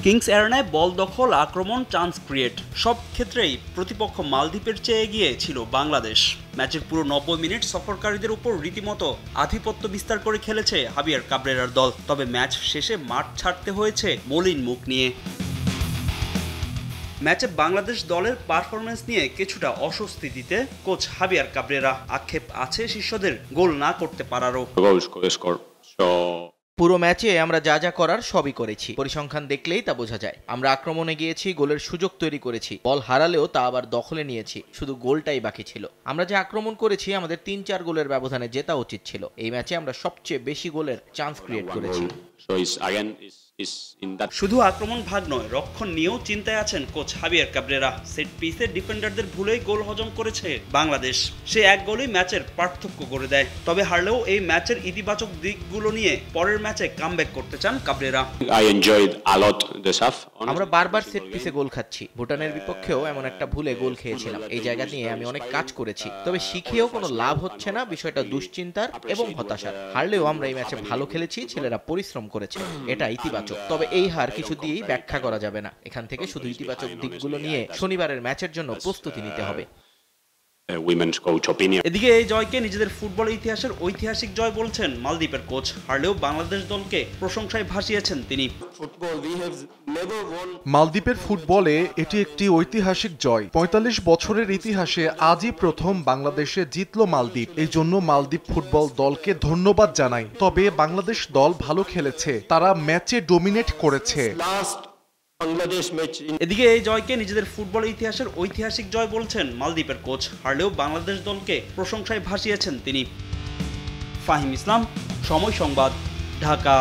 Kings এরেনায় বল দখল, আক্রমণ, chance create সব ক্ষেত্রেই প্রতিপক্ষ মালদ্বীপের চেয়ে এগিয়ে ছিল বাংলাদেশ। ম্যাচের পুরো 90 মিনিট সফরকারীদের উপর রীতিমতো আধিপত্য বিস্তার করে খেলেছে হাবিয়ার কাবরেরার দল। তবে ম্যাচ শেষে মাঠ ছাড়তে হয়েছে মলিন মুখ নিয়ে। ম্যাচে বাংলাদেশ দলের পারফরম্যান্স নিয়ে কিছুটা অস্বস্তি দিতে কোচ হাবিয়ার কাবরেরা। আক্ষেপ আছে শিষ্যদের গোল না করতে পারারও। পুরো ম্যাচে আমরা যা যা করার সবই করেছি, পরিসংখ্যান দেখলেই তা বোঝা যায়। আমরা আক্রমণে গিয়েছি, গোলের সুযোগ তৈরি করেছি, বল হারালেও তা আবার দখলে নিয়েছি, শুধু গোলটাই বাকি ছিল। আমরা যে আক্রমণ করেছি, আমাদের ৩-৪ গোলের ব্যবধানে জেতা উচিত ছিল। এই ম্যাচে আমরা সবচেয়ে বেশি গোলের চান্স ক্রিয়েট করেছি। শুধু আক্রমণ ভাগ নয়, রক্ষণ নিয়েও চিন্তায় আছেন কোচ হাবিয়ার কাবরেরা। সেট পিসে ডিফেন্ডারদের ভুলেই গোল হজম করেছে বাংলাদেশ। সে এক গোলই ম্যাচের পার্থক্য করে দেয়। তবে হারলেও এই ম্যাচের ইতিবাচক দিকগুলো নিয়ে পরের ম্যাচে কামব্যাক করতে চান কাবরেরা। আমরা বারবার সেট পিসে গোল খাচ্ছি। ভুটানের বিপক্ষেও এমন একটা ভুলে গোল খেয়েছিলাম। এই জায়গা নিয়ে আমি অনেক কাজ করেছি, তবে শিখেও কোনো লাভ হচ্ছে না। বিষয়টা দুশ্চিন্তার এবং হতাশার। হারলেও আমরা এই ম্যাচে ভালো খেলেছি, ছেলেরা পরিশ্রম করেছে, এটা ইতিবাচক। তবে এই হার কিছু দিয়েই ব্যাখ্যা করা যাবে না। এখান থেকে শুধু ইতিবাচক দিকগুলো নিয়ে শনিবারের ম্যাচের জন্য প্রস্তুতি নিতে হবে। এদিকে এই জয়কে নিজেদের ফুটবল ইতিহাসের ঐতিহাসিক জয় বলছেন মালদ্বীপের কোচ। হারলেও বাংলাদেশ দলকে প্রশংসায় ভাসিয়েছেন তিনি। মালদ্বীপের ফুটবলে এটি একটি ঐতিহাসিক জয়। ৪৫ বছরের ইতিহাসে আজই প্রথম বাংলাদেশে জিতল মালদ্বীপ। এই জন্য মালদ্বীপ ফুটবল দলকে ধন্যবাদ জানাই। তবে বাংলাদেশ দল ভালো খেলেছে, তারা ম্যাচে ডমিনেট করেছে। এদিকে এই জয়কে নিজেদের ফুটবল ইতিহাসের ঐতিহাসিক জয় বলছেন মালদ্বীপের কোচ। হারলেও বাংলাদেশ দলকে প্রশংসায় ভাসিয়েছেন তিনি। ফাহিম ইসলাম, সময় সংবাদ, ঢাকা।